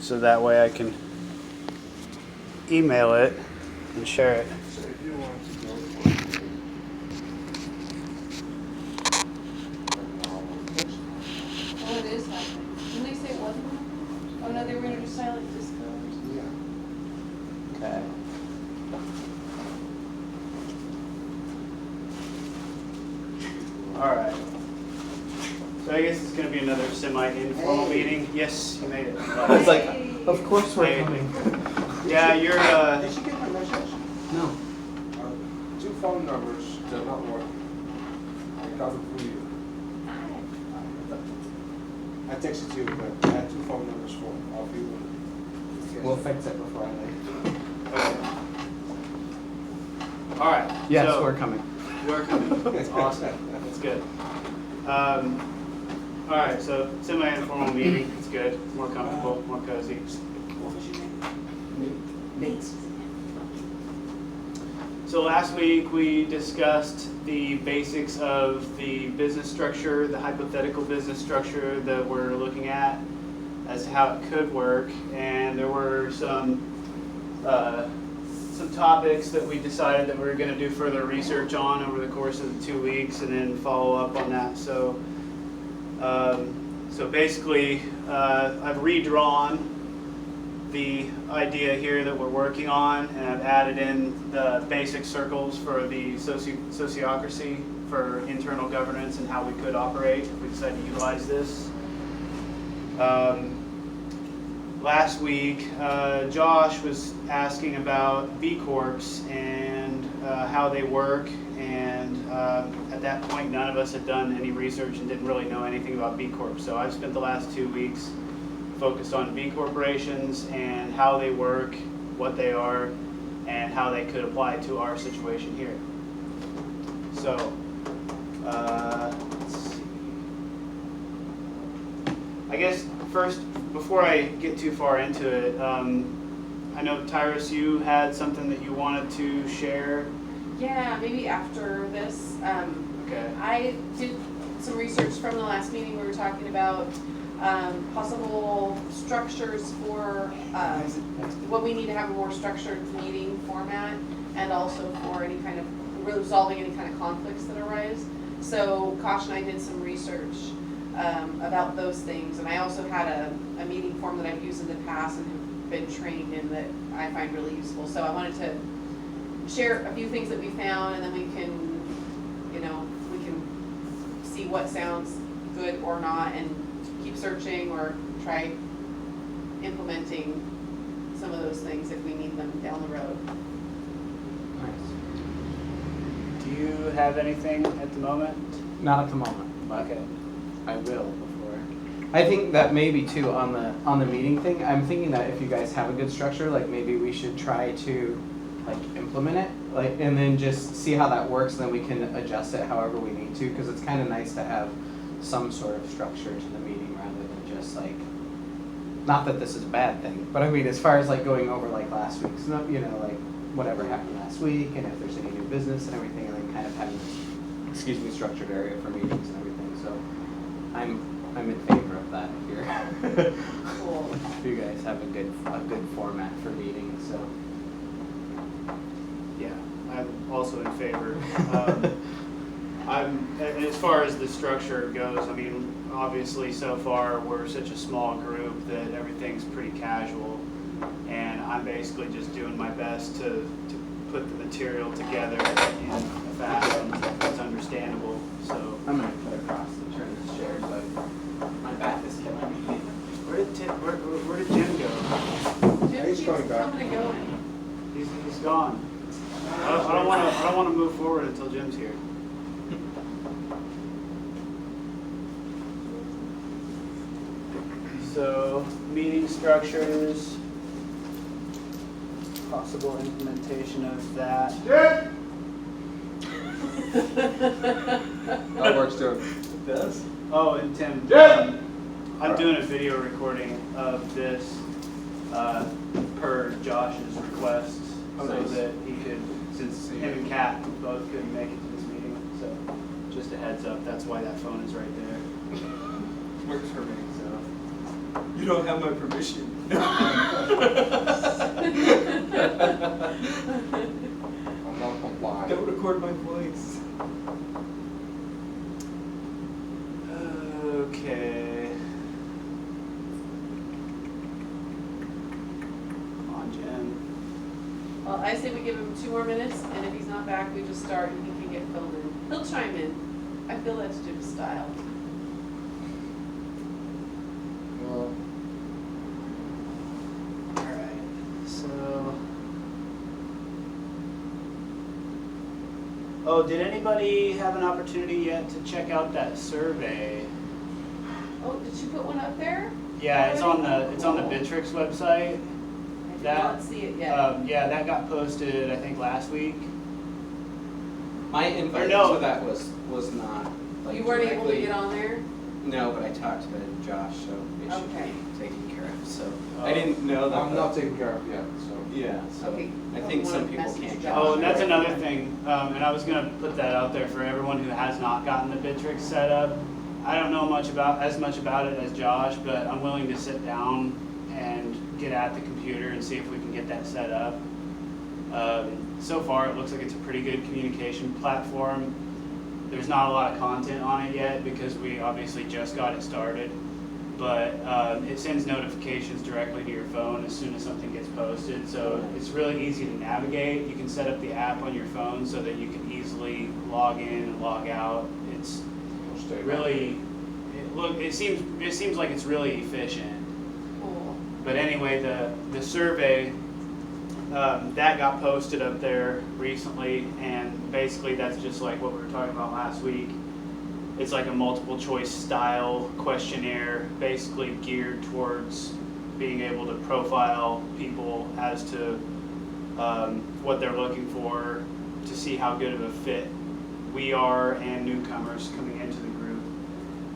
so that way I can email it and share it. So if you want to go Oh, it is happening. Didn't they say it wasn't happening? Oh, no, they were going to do silent discos. yeah. Okay. All right. So I guess it's going to be another semi-informal meeting. Yes, you made it. I was like, of course we're Hey. coming. Yeah, you're. Did you get my message? No. 2 phone numbers do not work. I got it for you. I texted you, but I had 2 phone numbers for all of you. We'll fix it before I leave. Okay. All right. Yes, so we're coming. We're coming. That's awesome. That's good. All right. So semi-informal meeting. It's good. More comfortable. More cozy. What was your name? Nate. So last week we discussed the basics of the business structure, the hypothetical business structure that we're looking at as to how it could work, and there were some topics that we decided that we were going to do further research on over the course of the 2 weeks, and then follow up on that. So, so basically, I've redrawn the idea here that we're working on, and I've added in the basic circles for the sociocracy for internal governance and how we could operate if we decide to utilize this. Last week, Josh was asking about B Corps and how they work, and at that point none of us had done any research and didn't really know anything about B Corps. So I've spent the last 2 weeks focused on B corporations and how they work, what they are, and how they could apply to our situation here. So, let's see. I guess first, before I get too far into it, I know Tyrus, you had something that you wanted to share. Yeah, maybe after this. Okay. I did some research from the last meeting. We were talking about possible structures for what we need to have a more structured meeting format, and also for any kind of resolving any kind of conflicts that arise. So Kosh and I did some research about those things, and I also had a meeting form that I've used in the past and have been trained in that I find really useful. So I wanted to share a few things that we found, and then we can, we can see what sounds good or not, and keep searching or try implementing some of those things if we need them down the road. Nice. Do you have anything at the moment? Not at the moment, but Okay. I will before. I think that maybe too on the meeting thing, I'm thinking that if you guys have a good structure, like maybe we should try to like implement it, like, and then just see how that works, and then we can adjust it however we need to, because it's kind of nice to have some sort of structure to the meeting rather than just like, not that this is a bad thing, but I mean as far as like going over like last week's, like whatever happened last week, and if there's any new business and everything, and then kind of having this, structured area for meetings and everything. So I'm in favor of that if you're Cool. if you guys have a good format for meetings. So Yeah, I'm also in favor. As far as the structure goes, I mean, obviously so far we're such a small group that everything's pretty casual, and I'm basically just doing my best to put the material together in a fashion that's understandable. So I'm gonna put across the turn this chair, but my back is killing me. where did Jim go? Jim He's keeps coming back. coming and going. He's gone. I don't want to move forward until Jim's here. So, meeting structures, possible implementation of that. That works too. It does. Oh, and Tim, I'm doing a video recording of this per Josh's request, Oh, so nice. that he could, since him and Kat both couldn't make it to this meeting, so just a heads up, that's why that phone is right there. Works for me. So You don't have my permission. I'm not complying. Don't record my voice. Okay. Come on, Jen. Well, I say we give him 2 more minutes, and if he's not back, we just start and he can get filled in. He'll chime in. I feel that's Jim's style. Well, Alright, so. Oh, did anybody have an opportunity yet to check out that survey? Oh, did you put one up there? Yeah, it's on Already? the Bitrix website. I did That- not see it yet. Yeah, that got posted, I think, last week. My invite no. to that was not like You weren't able to directly- get on there? No, but I talked to Josh, so it should Okay. be taken care of. So Oh. I didn't know that. I'm not taken care of yet, so. Yeah, so Okay. I think I'll some people message can't Josh. get. Oh, on and that's there. another thing, and I was gonna put that out there for everyone who has not gotten the Bitrix set up. I don't know as much about it as Josh, but I'm willing to sit down and get at the computer and see if we can get that set up. So far, it looks like it's a pretty good communication platform. There's not a lot of content on it yet because we obviously just got it started. But it sends notifications directly to your phone as soon as something gets posted. So it's really easy to navigate. You can set up the app on your phone so that you can easily log in and log out. It's We'll stay really, it seems like it's really efficient. Cool. But anyway, the survey, that got posted up there recently, and basically that's just like what we were talking about last week. It's like a multiple choice style questionnaire, basically geared towards being able to profile people as to what they're looking for, to see how good of a fit we are and newcomers coming into the group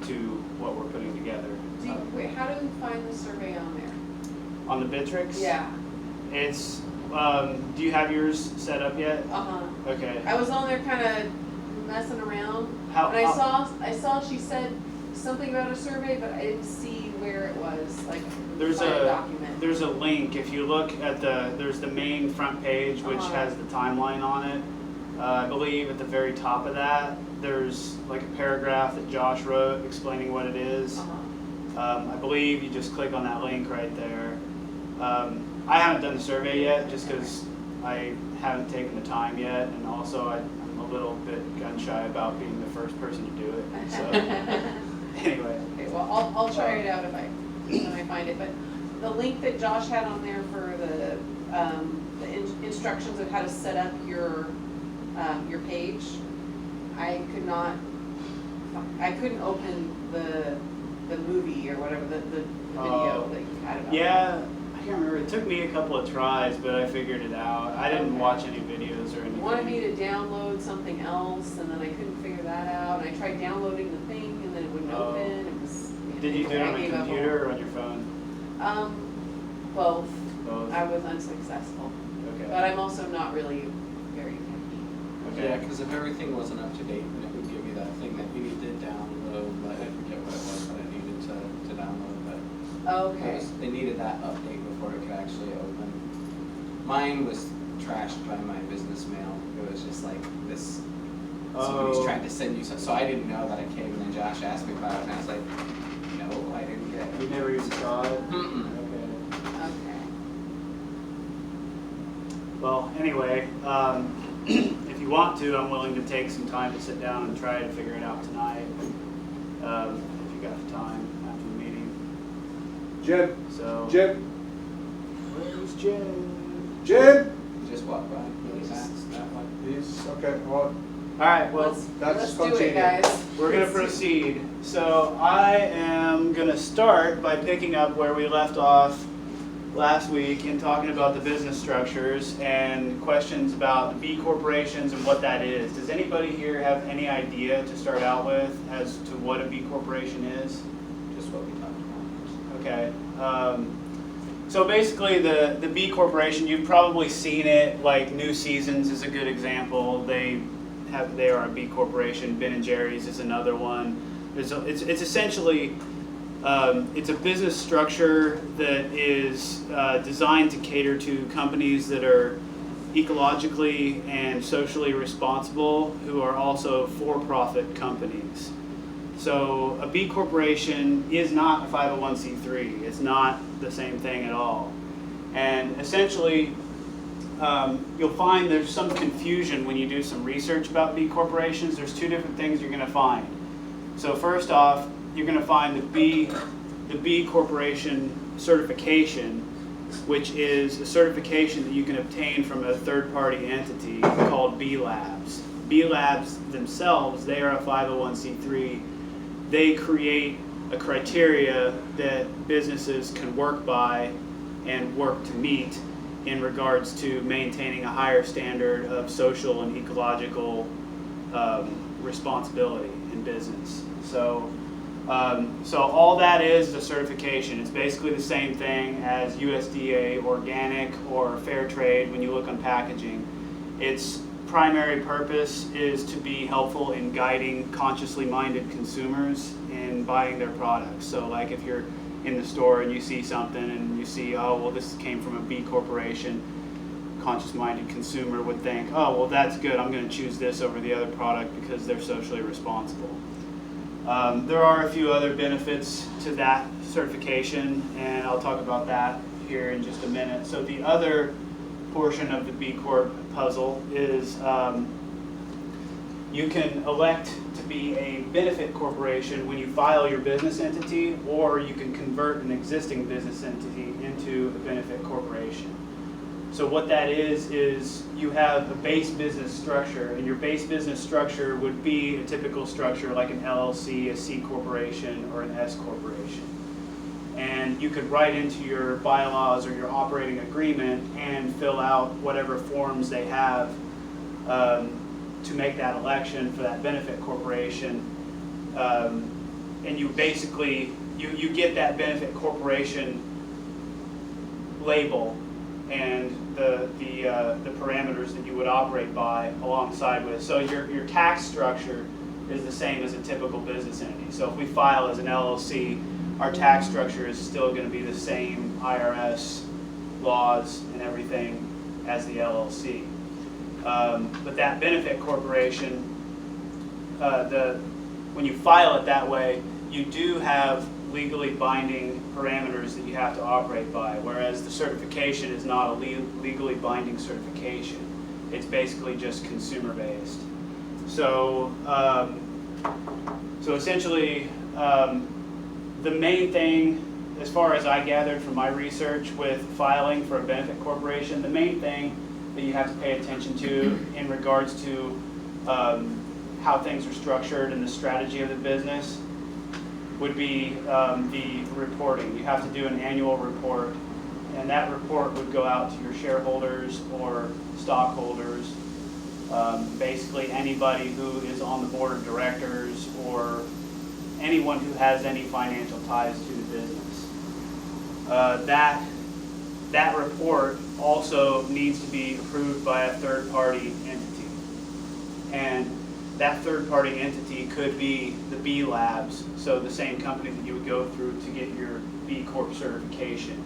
to what we're putting together. Wait, how do we find the survey on there? On the Bitrix? Yeah. It's, do you have yours set up yet? Uh-huh. Okay. I was on there kind of messing around. How- And how- I saw she said something about a survey, but I didn't see where it was, like, There's find a document. there's a link. If you look at there's the main front page, which Uh-huh. has the timeline on it. I believe at the very top of that, there's like a paragraph that Josh wrote explaining what it is. Uh-huh. I believe you just click on that link right there. I haven't done the survey yet, just because I haven't taken the time yet, and also I'm a little bit gun shy about being the first person to do it. So anyway. Okay, well, I'll try it out if when I find it, but the link that Josh had on there for the instructions of how to set up your page, I couldn't open the movie or whatever, the video that you had about it. Yeah, I can't remember. It took me a couple of tries, but I figured it out. I didn't watch any videos or anything. It wanted me to download something else, and then I couldn't figure that out, and I tried downloading the thing, and then it wouldn't Oh. open. It was. Did you do it I on a gave up computer or on your phone? Both. Both. I was unsuccessful, but Okay. I'm also not really very techy. Yeah, Okay. because if everything wasn't up to date, then it would give you that thing that you need to download. Like, I forget what it was that I needed to download, but Okay. they needed that update before it could actually open. Mine was trashed by my business mail. It was just like this. Somebody's Oh. trying to send you something. So I didn't know that it came, and then Josh asked me about it, and I was like, no, I didn't get You it. never even saw it? Mm-mm. Okay. Okay. Well, anyway, if you want to, I'm willing to take some time to sit down and try to figure it out tonight. If you got the time after the meeting. Jim, So. Jim, Where's Jim? Jim! You just walk by. Really fast. He's, okay, well, Alright, well, Let's do continue. it, guys. we're gonna proceed. So I am gonna start by picking up where we left off last week and talking about the business structures and questions about the B corporations and what that is. Does anybody here have any idea to start out with as to what a B corporation is? Just what we talked about. Okay. So basically the B corporation, you've probably seen it, like New Seasons is a good example. They are a B corporation. Ben and Jerry's is another one. It's essentially It's a business structure that is designed to cater to companies that are ecologically and socially responsible, who are also for-profit companies. So a B corporation is not a 501c3. It's not the same thing at all. And essentially, you'll find there's some confusion when you do some research about B corporations. There's two different things you're going to find. So first off, you're going to find the B corporation certification, which is a certification that you can obtain from a third-party entity called B Labs. B Labs themselves, they are a 501c3. They create a criteria that businesses can work by and work to meet in regards to maintaining a higher standard of social and ecological responsibility in business. So all that is a certification. It's basically the same thing as USDA organic or fair trade when you look on packaging. Its primary purpose is to be helpful in guiding consciously minded consumers in buying their products. So like if you're in the store and you see something and you see, oh, well, this came from a B corporation, conscious-minded consumer would think, oh, well, that's good. I'm going to choose this over the other product because they're socially responsible. There are a few other benefits to that certification, and I'll talk about that here in just a minute. So the other portion of the B Corp puzzle is you can elect to be a benefit corporation when you file your business entity, or you can convert an existing business entity into a benefit corporation. So what that is you have a base business structure, and your base business structure would be a typical structure like an LLC, a C corporation, or an S corporation. And you could write into your bylaws or your operating agreement and fill out whatever forms they have to make that election for that benefit corporation. And you basically, you get that benefit corporation label and the parameters that you would operate by alongside with. So your tax structure is the same as a typical business entity. So if we file as an LLC, our tax structure is still going to be the same IRS laws and everything as the LLC. But that benefit corporation, when you file it that way, you do have legally binding parameters that you have to operate by, whereas the certification is not a legally binding certification. It's basically just consumer-based. So, essentially, the main thing, as far as I gathered from my research with filing for a benefit corporation, the main thing that you have to pay attention to in regards to how things are structured and the strategy of the business would be the reporting. You have to do an annual report, and that report would go out to your shareholders or stockholders, basically anybody who is on the board of directors or anyone who has any financial ties to the business. That report also needs to be approved by a third-party entity. And that third-party entity could be the B Labs, so the same company that you would go through to get your B Corp certification.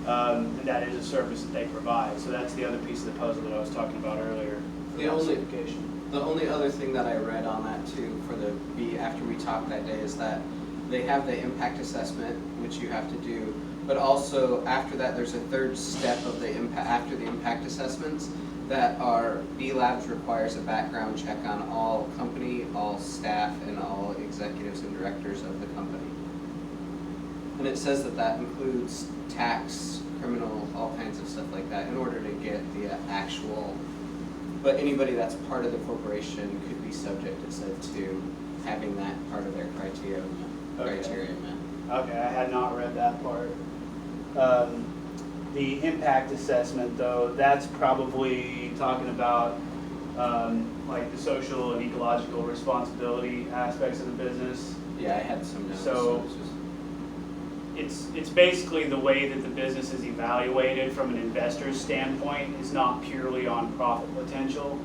And that is a service that they provide. So that's the other piece of the puzzle that I was talking about earlier. The only other thing that I read on that too for the B after we talked that day is that they have the impact assessment, which you have to do, but also after that there's a third step of the impact after the impact assessments that are B Labs requires a background check on all company, all staff, and all executives and directors of the company. And it says that that includes tax, criminal, all kinds of stuff like that in order to get the actual. But anybody that's part of the corporation could be subject, it said, to having that part of their criteria met. Okay, I had not read that part. The impact assessment, though, that's probably talking about like the social and ecological responsibility aspects of the business. Yeah, I had some notes. So it's basically the way that the business is evaluated from an investor's standpoint is not purely on profit potential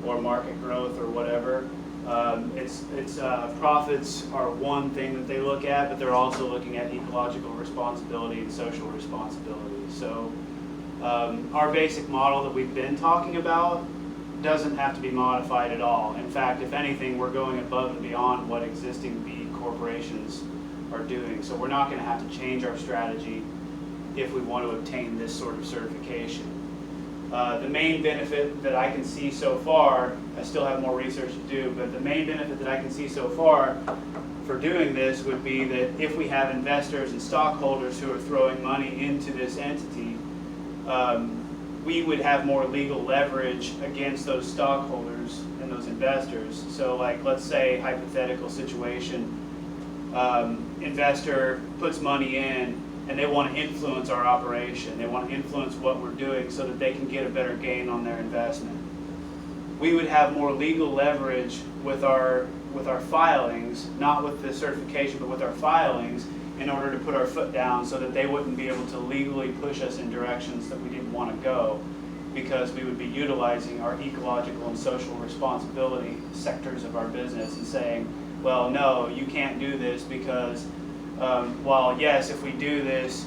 or market growth or whatever. Profits are one thing that they look at, but they're also looking at ecological responsibility and social responsibility. So our basic model that we've been talking about doesn't have to be modified at all. In fact, if anything, we're going above and beyond what existing B corporations are doing. So we're not going to have to change our strategy if we want to obtain this sort of certification. The main benefit that I can see so far, I still have more research to do, but the main benefit that I can see so far for doing this would be that if we have investors and stockholders who are throwing money into this entity, we would have more legal leverage against those stockholders and those investors. So like, let's say, hypothetical situation, investor puts money in and they want to influence our operation. They want to influence what we're doing so that they can get a better gain on their investment. We would have more legal leverage with our filings, not with the certification, but with our filings, in order to put our foot down so that they wouldn't be able to legally push us in directions that we didn't want to go, because we would be utilizing our ecological and social responsibility sectors of our business and saying, well, no, you can't do this because while yes, if we do this,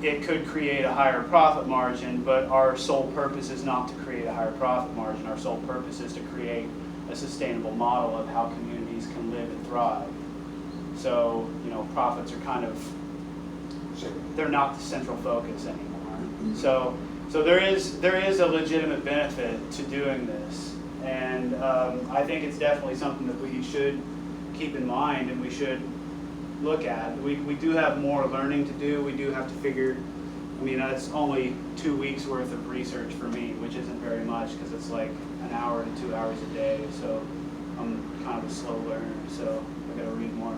it could create a higher profit margin, but our sole purpose is not to create a higher profit margin. Our sole purpose is to create a sustainable model of how communities can live and thrive. So, you know, profits are kind of, they're not the central focus anymore. So there is a legitimate benefit to doing this. And I think it's definitely something that we should keep in mind and we should look at. We do have more learning to do. We do have to figure, I mean, that's only 2 weeks worth of research for me, which isn't very much because it's like an hour to 2 hours a day. So I'm kind of a slow learner, so I gotta read more.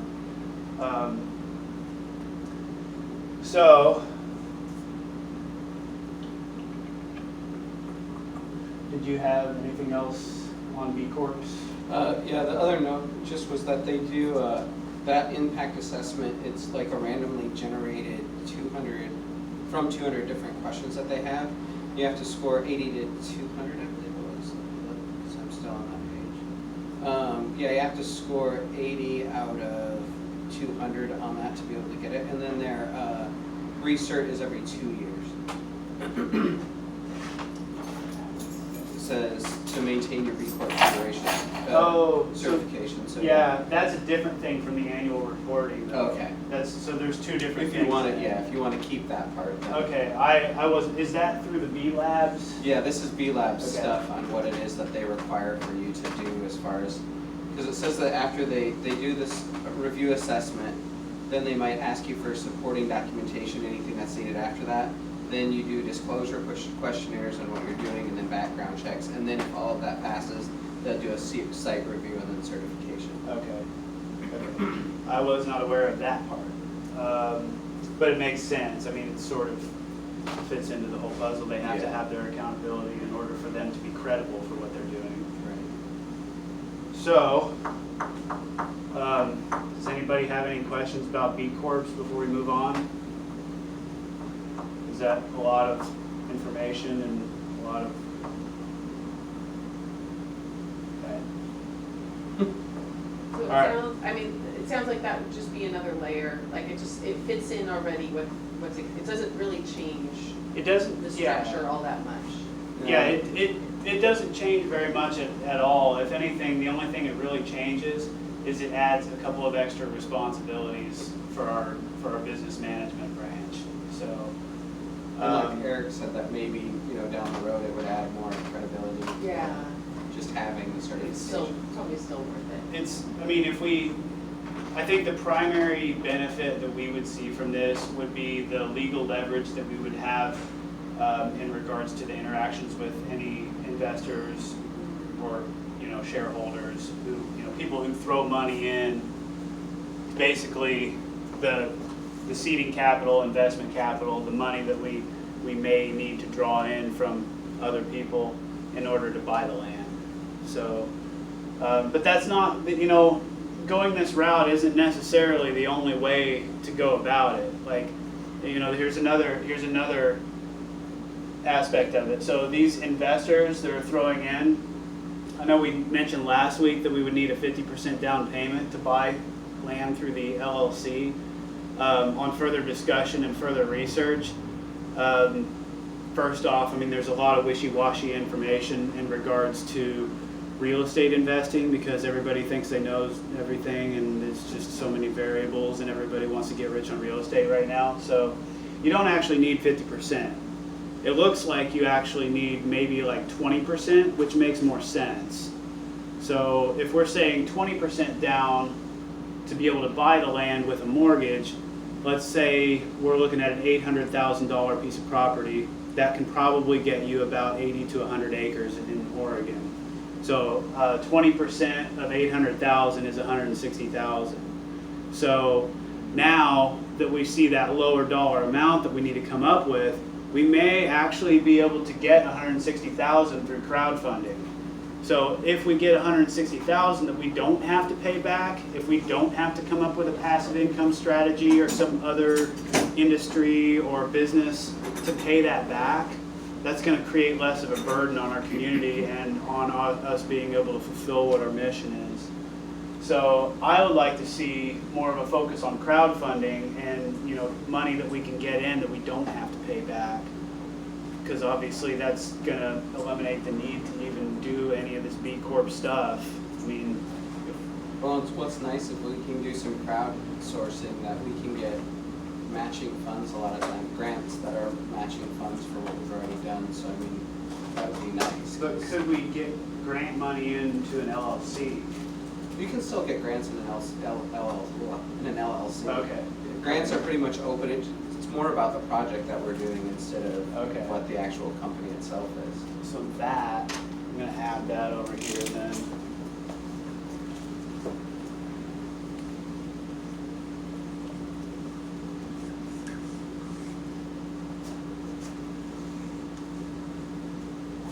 So, did you have anything else on B Corps? Yeah, the other note just was that they do that impact assessment. It's like a randomly generated 200 different questions that they have. You have to score 80 to 200, I believe it was. So I'm still on that page. Yeah, you have to score 80 out of 200 on that to be able to get it. And then their recert is every 2 years. It says to maintain your B Corp Federation certification. So yeah, that's a different thing from the annual reporting, though. Okay. So there's two different If things. you want it, yeah, if you want to keep that part. Then. Okay, I was, is that through the B Labs? Yeah, this is B Labs Okay. stuff on what it is that they require for you to do as far as, because it says that after they do this review assessment, then they might ask you for supporting documentation, anything that's needed after that. Then you do disclosure questionnaires on what you're doing, and then background checks. And then if all of that passes, they'll do a site review and then certification. Okay. I was not aware of that part. But it makes sense. I mean, it sort of fits into the whole puzzle. They have to have their accountability in order for them to be credible for what they're doing. Right. So, does anybody have any questions about B Corps before we move on? Is that a lot of information and a lot of... Okay. So it All right. sounds, I mean, it sounds like that would just be another layer, like it fits in already with it doesn't really change It doesn't, the yeah. structure all that much. Yeah, it doesn't change very much at all. If anything, the only thing it really changes is it adds a couple of extra responsibilities for our business management branch. So, And like Eric said, that maybe, down the road it would add more credibility. Yeah. Just having the It's certification. probably still worth it. I mean, I think the primary benefit that we would see from this would be the legal leverage that we would have in regards to the interactions with any investors or shareholders who people who throw money in. Basically, the seeding capital, investment capital, the money that we may need to draw in from other people in order to buy the land. So, but that's not, going this route isn't necessarily the only way to go about it. Like, here's another aspect of it. So these investors that are throwing in, I know we mentioned last week that we would need a 50% down payment to buy land through the LLC. On further discussion and further research, first off, I mean, there's a lot of wishy-washy information in regards to real estate investing because everybody thinks they know everything and it's just so many variables and everybody wants to get rich on real estate right now. So you don't actually need 50%. It looks like you actually need maybe like 20%, which makes more sense. So if we're saying 20% down to be able to buy the land with a mortgage, let's say we're looking at an $800,000 piece of property, that can probably get you about 80 to 100 acres in Oregon. So 20% of 800,000 is 160,000. So now that we see that lower dollar amount that we need to come up with, we may actually be able to get 160,000 through crowdfunding. So if we get 160,000 that we don't have to pay back, if we don't have to come up with a passive income strategy or some other industry or business to pay that back, that's going to create less of a burden on our community and on us being able to fulfill what our mission is. So I would like to see more of a focus on crowdfunding and, you know, money that we can get in that we don't have to pay back, because obviously that's going to eliminate the need to even do any of this B Corp stuff. I mean, Well, it's what's nice if we can do some crowdsourcing, that we can get matching funds a lot of time, grants that are matching funds for what we've already done. So I mean, that would be nice. but could we get grant money into an LLC? You can still get grants in an LLC. Okay. Grants are pretty much open. It's more about the project that we're doing instead of Okay. what the actual company itself is. So that, I'm going to add that over here then.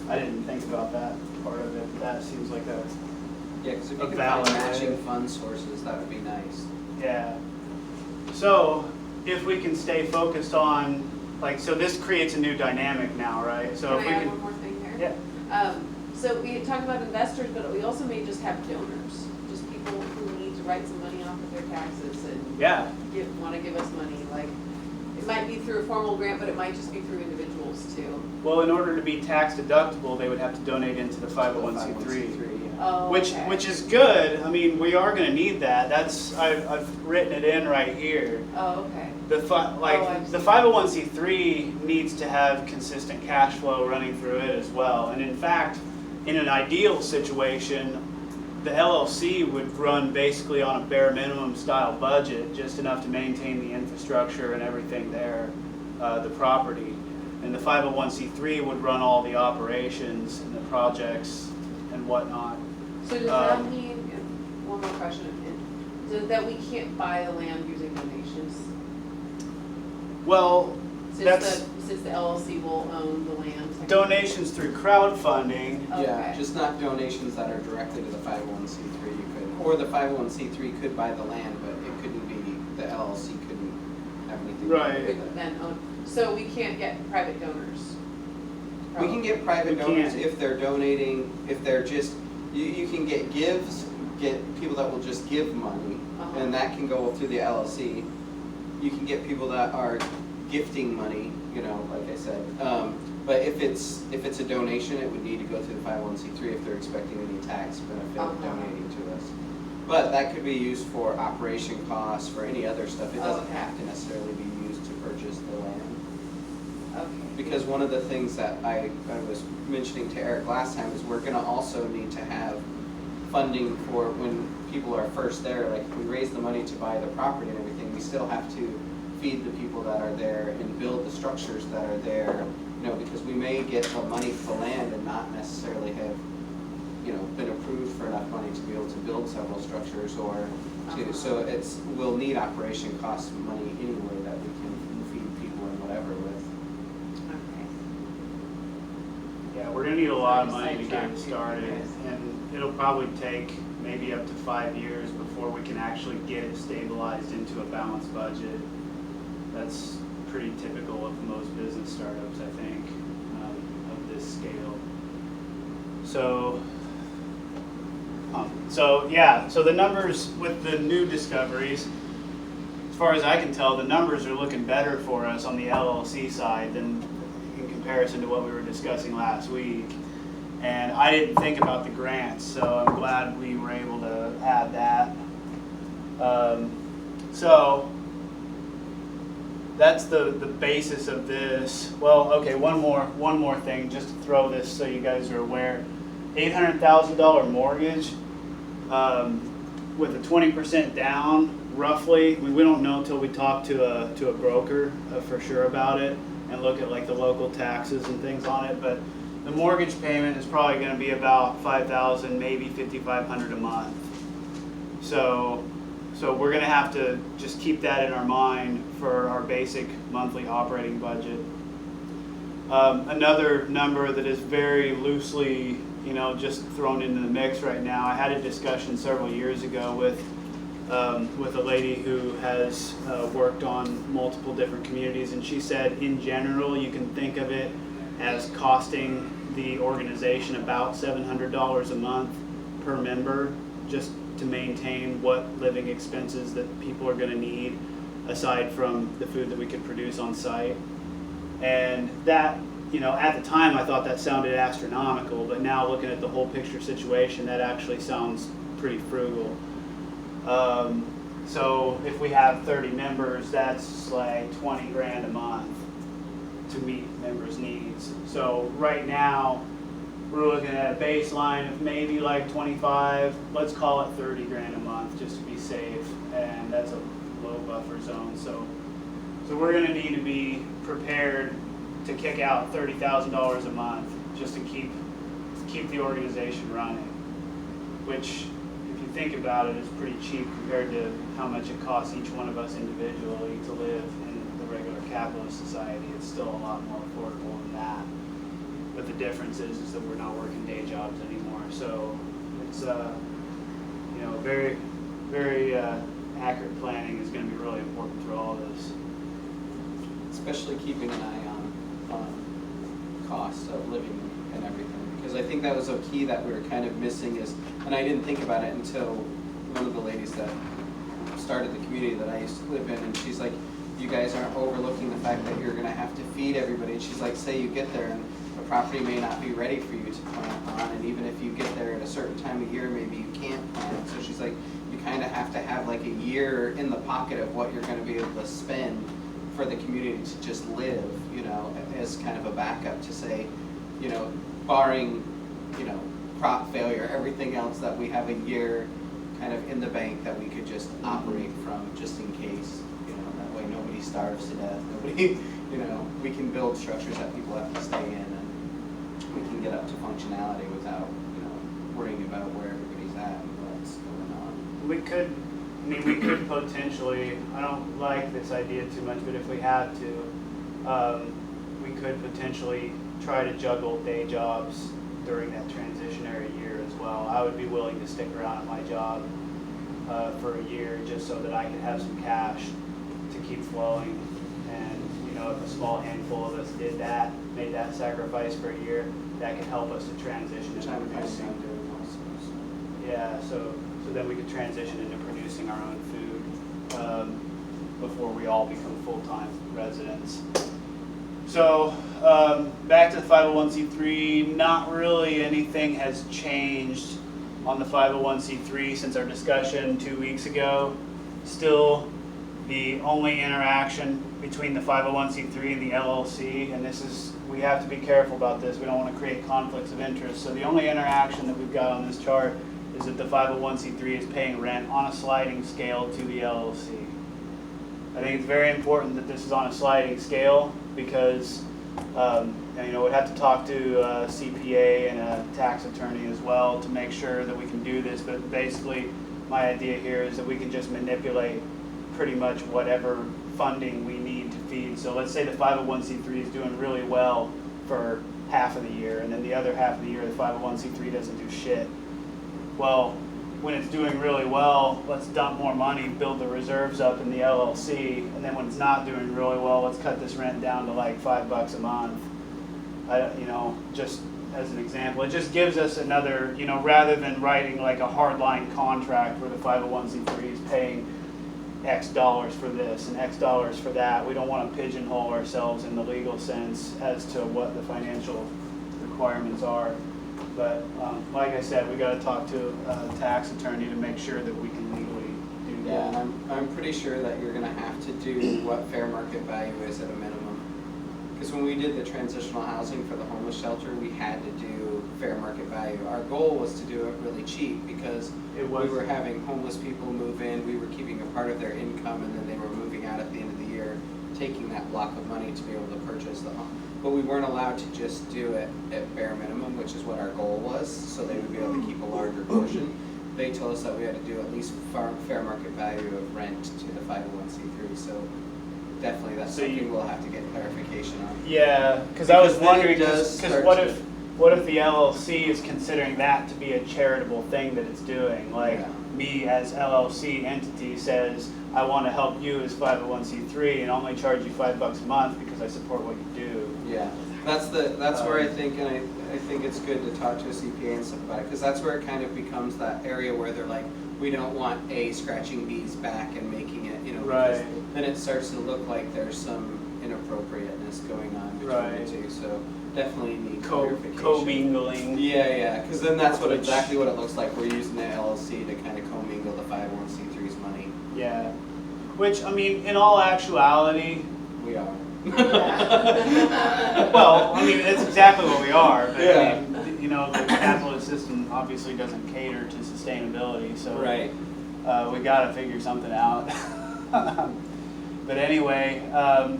I didn't think about that part of it. That seems like a, Yeah, because if A you can valid find way. matching fund sources, that would be nice. yeah. So if we can stay focused on, like, so this creates a new dynamic now, right? So Can if I we add can, one more thing there? yeah. So we had talked about investors, but we also may just have donors, just people who need to write some money off of their taxes and Yeah. want to give us money. Like, it might be through a formal grant, but it might just be through individuals too. Well, in order to be tax deductible, they would have to donate into the 501c3. Yeah. Oh, Which okay. which is good. I mean, we are going to need that. That's I've written it in right here. Oh, okay. The the 501c3 needs to have consistent cash flow running through it as well. And in fact, in an ideal situation, the LLC would run basically on a bare minimum style budget, just enough to maintain the infrastructure and everything there, the property. And the 501c3 would run all the operations and the projects and whatnot. So does that mean, one more question, that we can't buy the land using donations? Well, Since the LLC will own the land? donations through crowdfunding. Okay. Yeah, just not donations that are directly to the 501c3. You could, or the 501c3 could buy the land, but it couldn't be, the LLC couldn't have anything to do Right. with Could it. then own, so we can't get private donors? We can get private We donors can. if they're donating, if they're just, you can get gives, get people that will just give money, Uh-huh. and that can go through the LLC. You can get people that are gifting money, you know, like I said. But if it's a donation, it would need to go through the 501c3 if they're expecting any tax benefit of Uh-huh. donating to us. But that could be used for operation costs, for any other stuff. It doesn't Okay. have to necessarily be used to purchase the land. Okay. Because one of the things that I was mentioning to Eric last time is we're gonna also need to have funding for when people are first there. Like, if we raise the money to buy the property and everything, we still have to feed the people that are there and build the structures that are there, you know, because we may get the money for land and not necessarily have, you know, been approved for enough money to be able to build several structures or to, so we'll need operation cost money anyway that we can feed people and whatever with. Okay. Yeah, we're gonna need a lot of money to get Sidetrack it too, started, yes. and it'll probably take maybe up to 5 years before we can actually get it stabilized into a balanced budget. That's pretty typical of most business startups, I think, of this scale. So So yeah, so the numbers with the new discoveries, as far as I can tell, the numbers are looking better for us on the LLC side than in comparison to what we were discussing last week. And I didn't think about the grants, so I'm glad we were able to add that. So that's the basis of this. Well, okay, one more thing, just to throw this so you guys are aware. $800,000 mortgage with a 20% down, roughly. We don't know until we talk to a broker for sure about it and look at like the local taxes and things on it. But the mortgage payment is probably going to be about $5,000, maybe $5,500 a month. So we're going to have to just keep that in our mind for our basic monthly operating budget. Another number that is very loosely, just thrown into the mix right now. I had a discussion several years ago with a lady who has worked on multiple different communities, and she said in general you can think of it as costing the organization about $700 a month per member, just to maintain what living expenses that people are going to need aside from the food that we could produce on site. And that, at the time I thought that sounded astronomical, but now looking at the whole picture situation, that actually sounds pretty frugal. So if we have 30 members, that's like 20 grand a month to meet members' needs. So right now we're looking at a baseline of maybe like 25, let's call it 30 grand a month just to be safe, and that's a low buffer zone. So we're going to need to be prepared to kick out $30,000 a month just to keep the organization running, which, if you think about it, is pretty cheap compared to how much it costs each one of us individually to live in the regular capitalist society. It's still a lot more affordable than that. But the difference is that we're not working day jobs anymore. So it's very, very accurate planning is going to be really important through all of this. Especially keeping an eye on costs of living and everything, because I think that was a key that we were kind of missing is, and I didn't think about it until one of the ladies that started the community that I used to live in, and she's like, you guys aren't overlooking the fact that you're going to have to feed everybody. And she's like, say you get there and the property may not be ready for you to plant on, and even if you get there at a certain time of year, maybe you can't plant. So she's like, you kind of have to have like a year in the pocket of what you're going to be able to spend for the community to just live, as kind of a backup to say, barring, crop failure, everything else, that we have a year kind of in the bank that we could just operate from just in case, that way nobody starves to death, nobody, we can build structures that people have to stay in, and we can get up to functionality without, worrying about where everybody's at and what's going on. We could potentially, I don't like this idea too much, but if we had to, we could potentially try to juggle day jobs during that transitionary year as well. I would be willing to stick around at my job for a year just so that I could have some cash to keep flowing. And if a small handful of us did that, made that sacrifice for a year, that could help us to transition into producing. Yeah, so then we could transition into producing our own food before we all become full-time residents. So back to the 501c3, not really anything has changed on the 501c3 since our discussion 2 weeks ago. Still, the only interaction between the 501c3 and the LLC, and we have to be careful about this, we don't want to create conflicts of interest. So the only interaction that we've got on this chart is that the 501c3 is paying rent on a sliding scale to the LLC. I think it's very important that this is on a sliding scale because we'd have to talk to a CPA and a tax attorney as well to make sure that we can do this, but basically my idea here is that we can just manipulate pretty much whatever funding we need to feed. So let's say the 501c3 is doing really well for half of the year, and then the other half of the year the 501c3 doesn't do shit. Well, when it's doing really well, let's dump more money, build the reserves up in the LLC, and then when it's not doing really well, let's cut this rent down to like $5 a month. as an example. It just gives us another, rather than writing like a hardline contract where the 501c3 is paying X dollars for this and X dollars for that. We don't want to pigeonhole ourselves in the legal sense as to what the financial requirements are. But like I said, we got to talk to a tax attorney to make sure that we can legally do that. Yeah, and I'm pretty sure that you're gonna have to do what fair market value is at a minimum. Because when we did the transitional housing for the homeless shelter, we had to do fair market value. Our goal was to do it really cheap because we were having homeless people move in, we were keeping a part of their income, and then they were moving out at the end of the year, taking that block of money to be able to purchase the home. But we weren't allowed to just do it at bare minimum, which is what our goal was, so they would be able to keep a larger portion. They told us that we had to do at least fair market value of rent to the 501c3, so definitely that's something we'll have to get clarification on. Yeah, because I was then it wondering, does because start what if the LLC is considering that to be a charitable thing that it's doing? Like Yeah. me as LLC entity says, I want to help you as 501c3 and only charge you $5 a month because I support what you do. Yeah, that's where I think, and I think it's good to talk to a CPA and stuff about it, because that's where it kind of becomes that area where they're like, we don't want A scratching B's back and making it, because Right. then it starts to look like there's some inappropriateness going on between Right. the two, so definitely need clarification. Co-mingling. Yeah, because then that's Which- exactly what it looks like. We're using the LLC to kind of commingle the 501c3's money. Yeah. Which, I mean, in all actuality, We are. well, I mean, that's exactly what we are. But Yeah. I mean, the capitalist system obviously doesn't cater to sustainability, so Right. we got to figure something out. But anyway,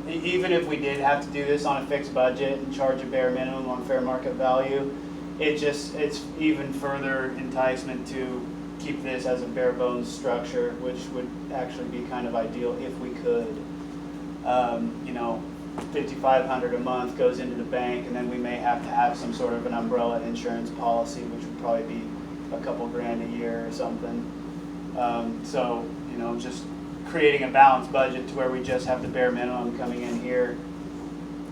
even if we did have to do this on a fixed budget and charge a bare minimum on fair market value, it's even further enticement to keep this as a bare bones structure, which would actually be kind of ideal if we could. $5,500 a month goes into the bank, and then we may have to have some sort of an umbrella insurance policy, which would probably be a couple grand a year or something. So, just creating a balanced budget to where we just have the bare minimum coming in here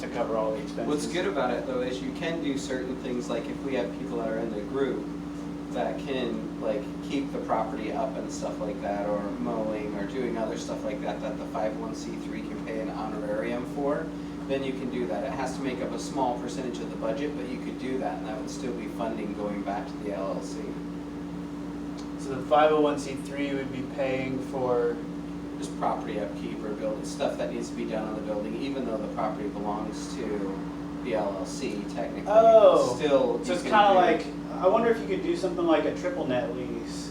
to cover all the expenses. What's good about it though is you can do certain things, like if we have people that are in the group that can like keep the property up and stuff like that, or mowing or doing other stuff like that that the 501c3 can pay an honorarium for, then you can do that. It has to make up a small percentage of the budget, but you could do that and that would still be funding going back to the LLC. So the 501c3 would be paying for. Just property upkeep or building stuff that needs to be done on the building, even though the property belongs to the LLC technically. Oh, Still, so it's you kind of can do- like, I wonder if you could do something like a triple net lease,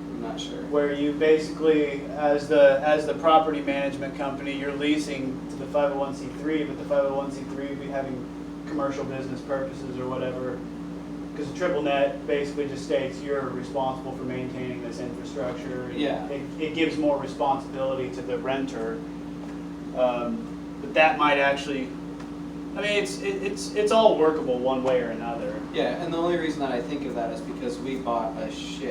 I'm not sure. where you basically, as the property management company, you're leasing to the 501c3, but the 501c3 would be having commercial business purposes or whatever. Because a triple net basically just states you're responsible for maintaining this infrastructure. Yeah. It gives more responsibility to the renter. But that might actually, I mean, it's all workable one way or another. Yeah, and the only reason that I think of that is because we bought a shit